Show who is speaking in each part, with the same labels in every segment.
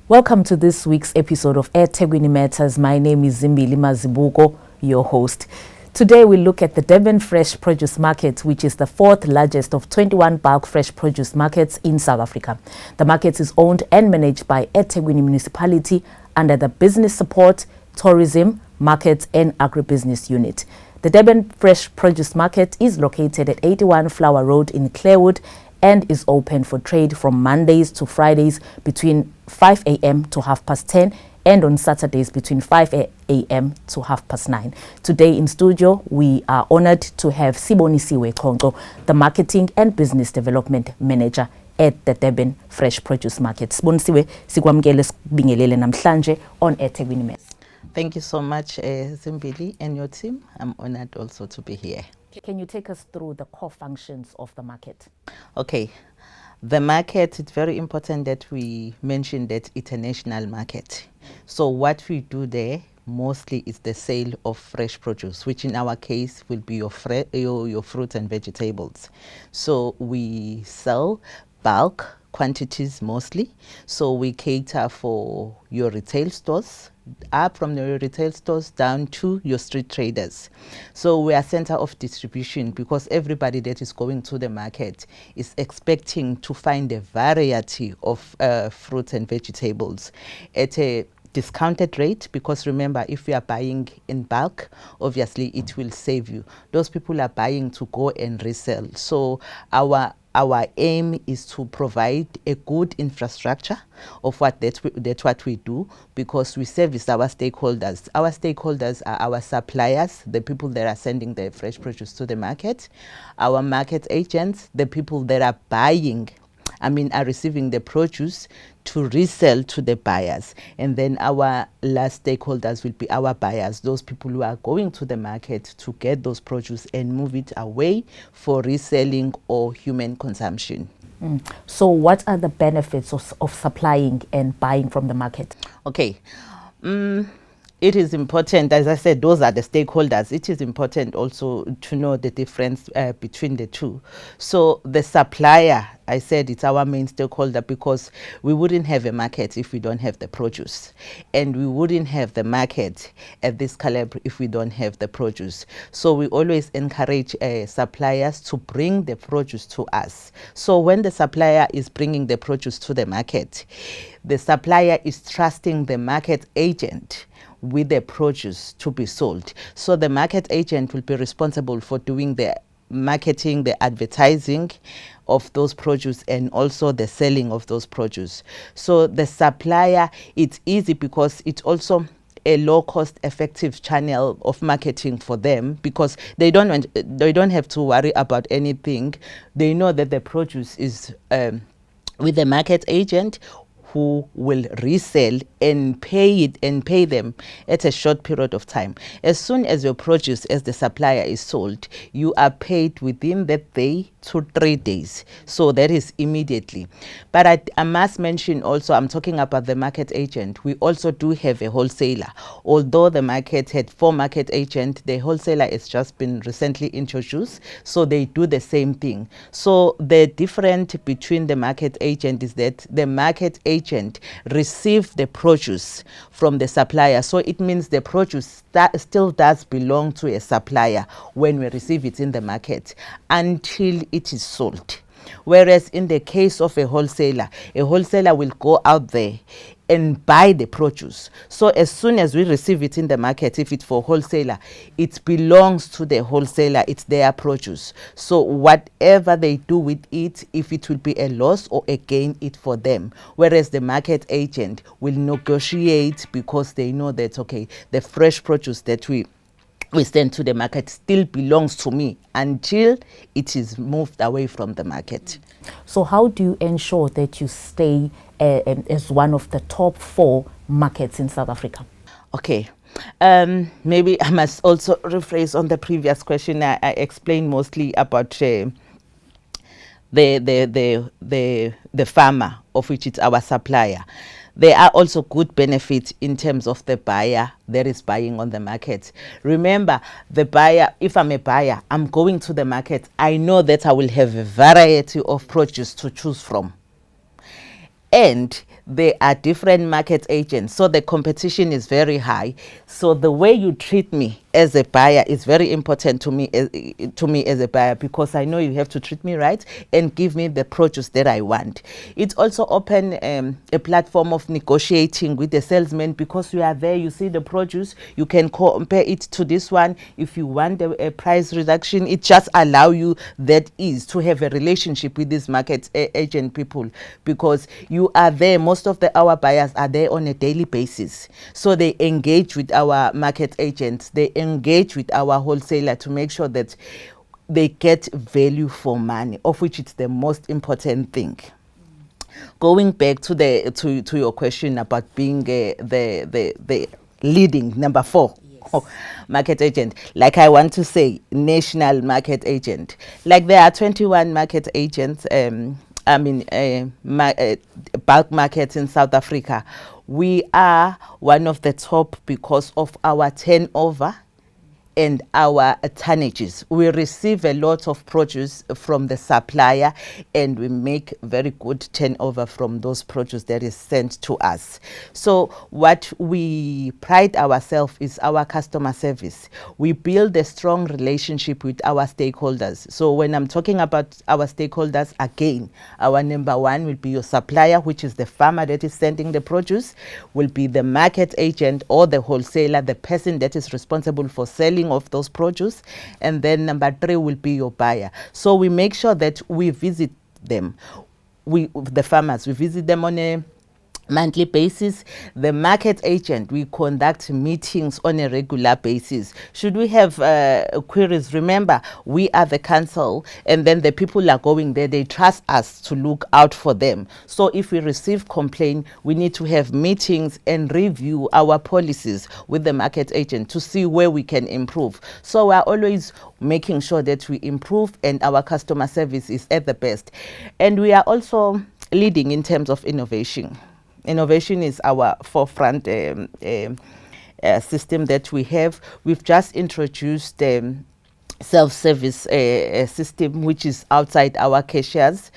Speaker 1: Welcome to this week's episode of eThekwini Matters. My name is Zibuko, your host. Today we look at the Durban Fresh Produce Market, which is the fourth largest of 21 bulk fresh produce markets in South Africa. The market is owned and managed by eThekwini Municipality under the Business Support, Tourism, Markets and Agribusiness Unit. The Durban Fresh Produce Market is located at 81 Flower Road in Clarewood and is open for trade from Mondays to Fridays between 5 a.m. to 10:30 and on Saturdays between 5 a.m. to 9:30. Today in studio, we are honored to have Sibonisiwe Chonco, the Marketing and Business Development Manager at the Durban Fresh Produce Market. Sibonisiwe, sikwamukele sibingelele namhlanje on eThekwini Matters.
Speaker 2: Thank you so much, Zimbili and your team. I'm honored also to be here.
Speaker 1: Can you take us through the core functions of the market?
Speaker 2: Okay. The market, it's very important that we mention that it's a national market. So what we do there mostly is the sale of fresh produce, which in our case will be your fruits and vegetables. So we sell bulk quantities mostly. So we cater for your retail stores, up from the retail stores down to your street traders. So we are center of distribution because everybody that is going to the market is expecting to find a variety of fruits and vegetables at a discounted rate, because remember, if you are buying in bulk, obviously it will save you. Those people are buying to go and resell. So our aim is to provide a good infrastructure of that's what we do, because we service our stakeholders. Our stakeholders are our suppliers, the people that are sending the fresh produce to the market, our market agents, the people that are are receiving the produce to resell to the buyers. And then our last stakeholders will be our buyers, those people who are going to the market to get those produce and move it away for reselling or human consumption.
Speaker 1: So what are the benefits of supplying and buying from the market?
Speaker 2: Okay. It is important, as I said, those are the stakeholders. It is important also to know the difference between the two. So the supplier, I said it's our main stakeholder because we wouldn't have a market if we don't have the produce. And we wouldn't have the market at this caliber if we don't have the produce. So we always encourage suppliers to bring the produce to us. So when the supplier is bringing the produce to the market, the supplier is trusting the market agent with the produce to be sold. So the market agent will be responsible for doing the marketing, the advertising of those produce and also the selling of those produce. So the supplier, it's easy because it's also a low cost effective channel of marketing for them, because they don't have to worry about anything. They know that the produce is with the market agent, who will resell and pay them at a short period of time. As soon as your produce as the supplier is sold, you are paid within that day to 3 days. So that is immediately. But I must mention also, I'm talking about the market agent. We also do have a wholesaler. Although the market had 4 market agents, the wholesaler has just been recently introduced. So they do the same thing. So the difference between the market agent is that the market agent receives the produce from the supplier. So it means the produce still does belong to a supplier when we receive it in the market until it is sold. Whereas in the case of a wholesaler will go out there and buy the produce. So as soon as we receive it in the market, if it's for wholesaler, it belongs to the wholesaler, it's their produce. So whatever they do with it, if it will be a loss or a gain, it's for them. Whereas the market agent will negotiate because they know that, okay, the fresh produce that we send to the market still belongs to me until it is moved away from the market.
Speaker 1: So how do you ensure that you stay as one of the top 4 markets in South Africa?
Speaker 2: Okay. Maybe I must also rephrase on the previous question. I explained mostly about the farmer, of which it's our supplier. There are also good benefits in terms of the buyer that is buying on the market. Remember, the buyer, if I'm a buyer, I'm going to the market. I know that I will have a variety of produce to choose from. And there are different market agents, so the competition is very high. So the way you treat me as a buyer is very important to me as a buyer, because I know you have to treat me right and give me the produce that I want. It's also open a platform of negotiating with the salesman, because you are there, you see the produce, you can compare it to this one. If you want a price reduction, it just allow you that ease to have a relationship with these market agent people, because you are there. Most of our buyers are there on a daily basis, so they engage with our market agents, they engage with our wholesaler to make sure that they get value for money, of which it's the most important thing. Going back to to your question about being the leading number 4 market agent, like I want to say national market agent, like there are 21 market agents, bulk markets in South Africa. We are one of the top because of our turnover and our tonnages. We receive a lot of produce from the supplier, and we make very good turnover from those produce that is sent to us. So what we pride ourselves is our customer service. We build a strong relationship with our stakeholders. So when I'm talking about our stakeholders, again, our number 1 will be your supplier, which is the farmer that is sending the produce, will be the market agent or the wholesaler, the person that is responsible for selling of those produce, and then number 3 will be your buyer. So we make sure that we visit them, the farmers, we visit them on a monthly basis. The market agent, we conduct meetings on a regular basis. Should we have queries, remember, we are the council, and then the people are going there, they trust us to look out for them. So if we receive complaint, we need to have meetings and review our policies with the market agent to see where we can improve. So we are always making sure that we improve and our customer service is at the best. And we are also leading in terms of innovation. Innovation is our forefront system that we have. We've just introduced self-service system, which is outside our cashiers.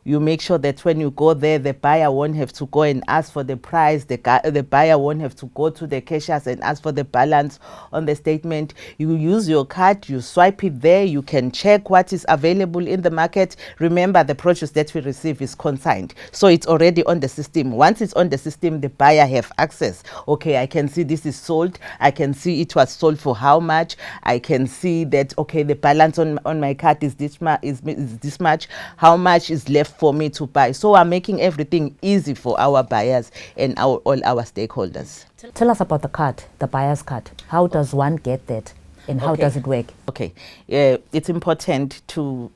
Speaker 2: You make sure that when you go there, the buyer won't have to go and ask for the price. The buyer won't have to go to the cashiers and ask for the balance on the statement. You use your card, you swipe it there, you can check what is available in the market. Remember, the produce that we receive is consigned, so it's already on the system. Once it's on the system, the buyer have access. Okay, I can see this is sold. I can see it was sold for how much. I can see that, okay, the balance on my card is this much. How much is left for me to buy? So I'm making everything easy for our buyers and all our stakeholders.
Speaker 1: Tell us about the card, the buyer's card. How does one get that, and how does it work?
Speaker 2: Okay, it's important to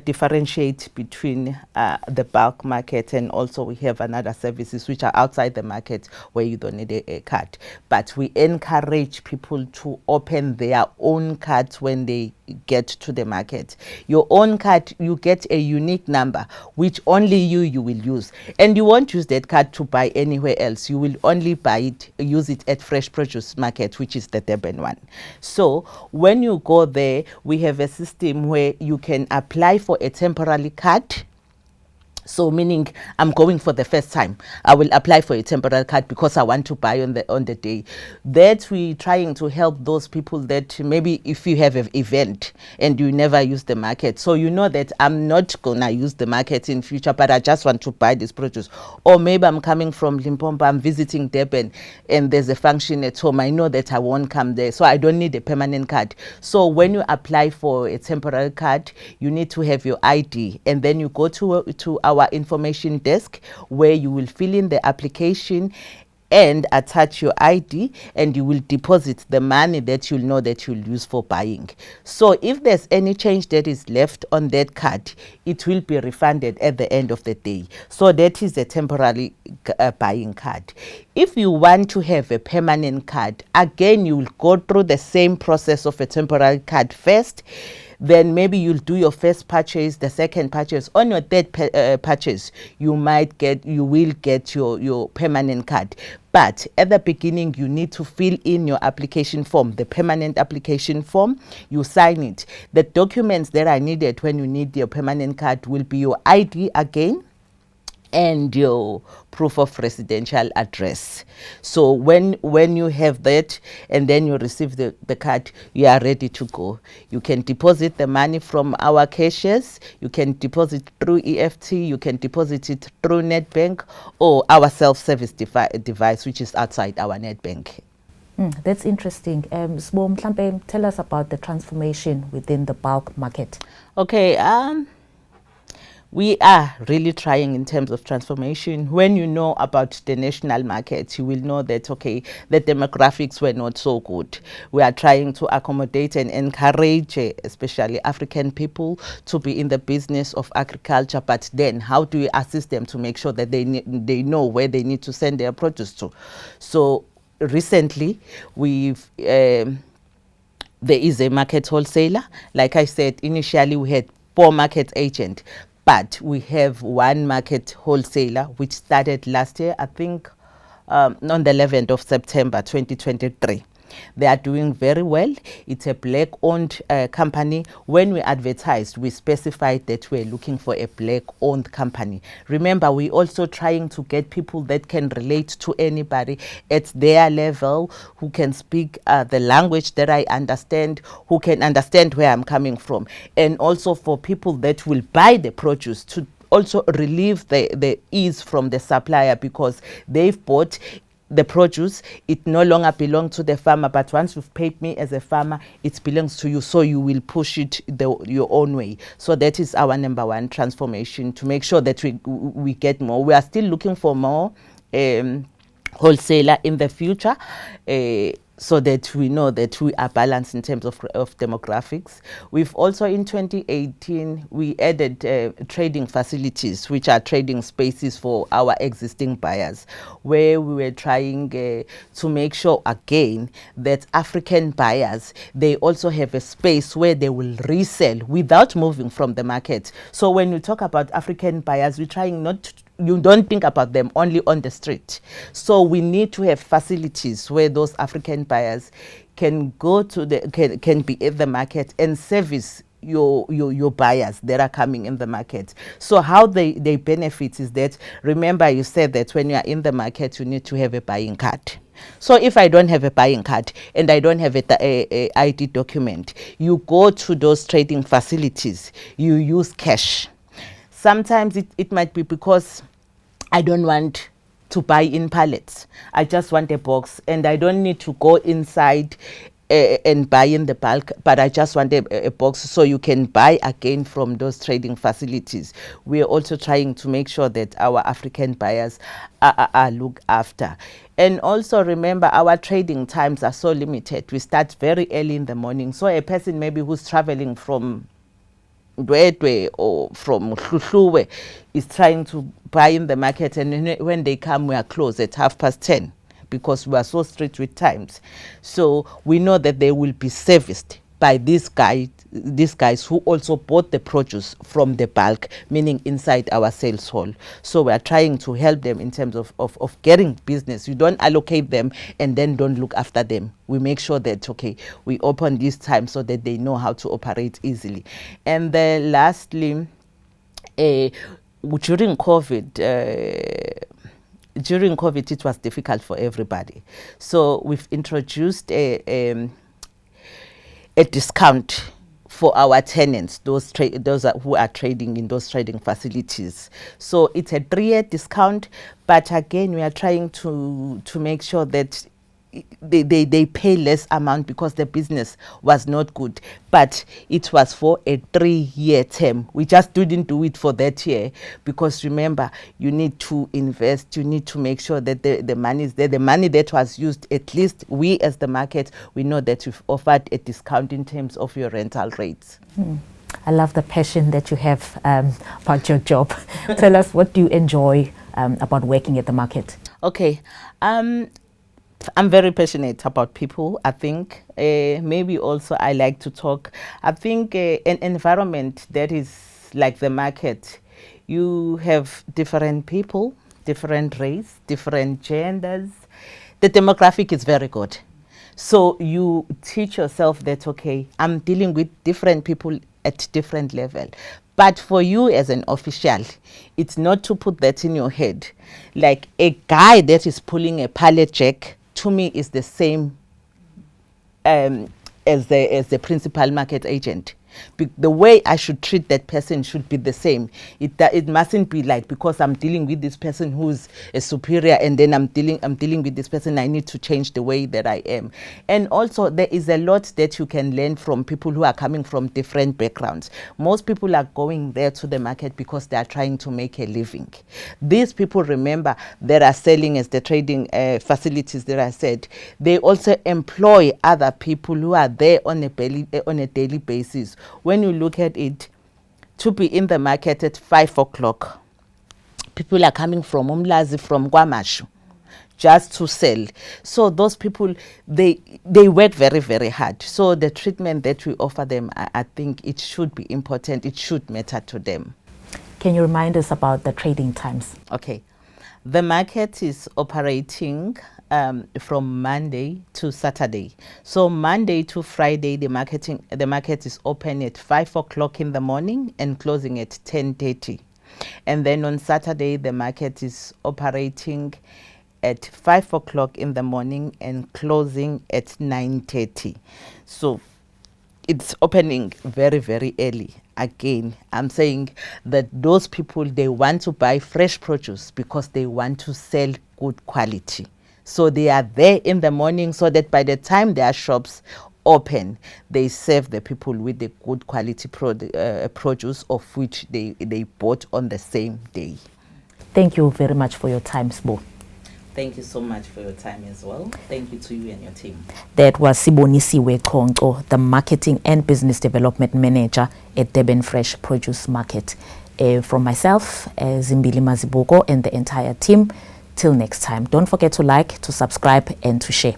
Speaker 2: differentiate between the bulk market, and also we have another services which are outside the market where you don't need a card. But we encourage people to open their own cards when they get to the market. Your own card, you get a unique number which only you will use, and you won't use that card to buy anywhere else. You will only use it at Fresh Produce Market, which is the Durban one. So when you go there, we have a system where you can apply for a temporary card. So meaning I'm going for the first time, I will apply for a temporary card because I want to buy on the day. That we trying to help those people that maybe if you have an event and you never use the market, so you know that I'm not gonna use the market in future, but I just want to buy this produce. Or maybe I'm coming from Limpopo, I'm visiting Durban, and there's a function at home. I know that I won't come there, so I don't need a permanent card. So when you apply for a temporary card, you need to have your ID, and then you go to our information desk where you will fill in the application and attach your ID, and you will deposit the money that you'll know that you'll use for buying. So if there's any change that is left on that card, it will be refunded at the end of the day. So that is a temporary buying card. If you want to have a permanent card, again, you will go through the same process of a temporary card first. Then maybe you'll do your first purchase, the second purchase. On your third purchase, you will get your permanent card. But at the beginning, you need to fill in your application form, the permanent application form. You sign it. The documents that are needed when you need your permanent card will be your ID again, and your proof of residential address. So when you have that and then you receive the card, you are ready to go. You can deposit the money from our cashiers, you can deposit through EFT, you can deposit it through NetBank or our self-service device which is outside our NetBank.
Speaker 1: That's interesting. Sibo, mhlambe, tell us about the transformation within the bulk market.
Speaker 2: Okay, we are really trying in terms of transformation. When you know about the national market, you will know that, okay, the demographics were not so good. We are trying to accommodate and encourage, especially African people, to be in the business of agriculture. But then how do you assist them to make sure that they know where they need to send their produce to? So recently, there is a market wholesaler. Like I said, initially we had 4 market agents, but we have 1 market wholesaler which started last year, I think on the 11th of September 2023. They are doing very well. It's a black-owned company. When we advertised, we specified that we're looking for a black-owned company. Remember, we're also trying to get people that can relate to anybody at their level, who can speak the language that I understand, who can understand where I'm coming from, and also for people that will buy the produce to also relieve the ease from the supplier, because they've bought the produce, it no longer belongs to the farmer, but once you've paid me as a farmer, it belongs to you, so you will push it your own way. So that is our number 1 transformation, to make sure that we get more. We are still looking for more wholesaler in the future, so that we know that we are balanced in terms of demographics. We've also, in 2018, we added trading facilities, which are trading spaces for our existing buyers, where we were trying to make sure, again, that African buyers, they also have a space where they will resell without moving from the market. So when you talk about African buyers, we're trying not to, you don't think about them only on the street. So we need to have facilities where those African buyers can go to can be at the market and service your buyers that are coming in the market. So how they benefit is that, remember you said that when you are in the market, you need to have a buying card. So if I don't have a buying card and I don't have a ID document, you go to those trading facilities, you use cash. Sometimes it might be because I don't want to buy in pallets. I just want a box, and I don't need to go inside and buy in the bulk, but I just want a box, so you can buy again from those trading facilities. We are also trying to make sure that our African buyers are looked after. And also remember, our trading times are so limited. We start very early in the morning, so a person maybe who's traveling from Dwedwe or from Hluhluwe is trying to buy in the market, and when they come, we are closed at 10:30, because we are so strict with times. So we know that they will be serviced by these guys who also bought the produce from the bulk, meaning inside our sales hall. So we are trying to help them in terms of getting business. You don't allocate them and then don't look after them. We make sure that, okay, we open this time so that they know how to operate easily. And then lastly, during COVID, it was difficult for everybody. So we've introduced a discount for our tenants, those who are trading in those trading facilities. So it's a 3-year discount, but again, we are trying to make sure that they pay less amount, because the business was not good, but it was for a 3-year term. We just didn't do it for that year, because remember, you need to invest, you need to make sure that the money is there. The money that was used, at least we as the market, we know that we've offered a discount in terms of your rental rates.
Speaker 1: I love the passion that you have about your job. Tell us, what do you enjoy about working at the market?
Speaker 2: Okay, I'm very passionate about people. I think maybe also I like to talk. I think an environment that is like the market, you have different people, different race, different genders. The demographic is very good. So you teach yourself that, okay, I'm dealing with different people at different level. But for you as an official, it's not to put that in your head. Like a guy that is pulling a pallet jack, to me, is the same as the principal market agent. The way I should treat that person should be the same. It mustn't be like, because I'm dealing with this person who's a superior, and then I'm dealing with this person, I need to change the way that I am. And also, there is a lot that you can learn from people who are coming from different backgrounds. Most people are going there to the market because they are trying to make a living. These people, remember, that are selling as the trading facilities that I said, they also employ other people who are there on a daily basis. When you look at it, to be in the market at 5 o'clock, people are coming from Umlazi, from Kwamashu, just to sell. So those people, they work very, very hard. So the treatment that we offer them, I think it should be important. It should matter to them.
Speaker 1: Can you remind us about the trading times?
Speaker 2: Okay. The market is operating from Monday to Saturday. So Monday to Friday, the market is open at 5 o'clock in the morning and closing at 10:30. And then on Saturday, the market is operating at 5 o'clock in the morning and closing at 9:30. So it's opening very, very early. Again, I'm saying that those people, they want to buy fresh produce because they want to sell good quality. So they are there in the morning so that by the time their shops open, they serve the people with the good quality produce of which they bought on the same day.
Speaker 1: Thank you very much for your time, Sbo.
Speaker 2: Thank you so much for your time as well. Thank you to you and your team.
Speaker 1: That was Sibonisiwe Chonco, the Marketing and Business Development Manager at Durban Fresh Produce Market. From myself, Zimbili Mazibuko, and the entire team, till next time. Don't forget to like, to subscribe, and to share.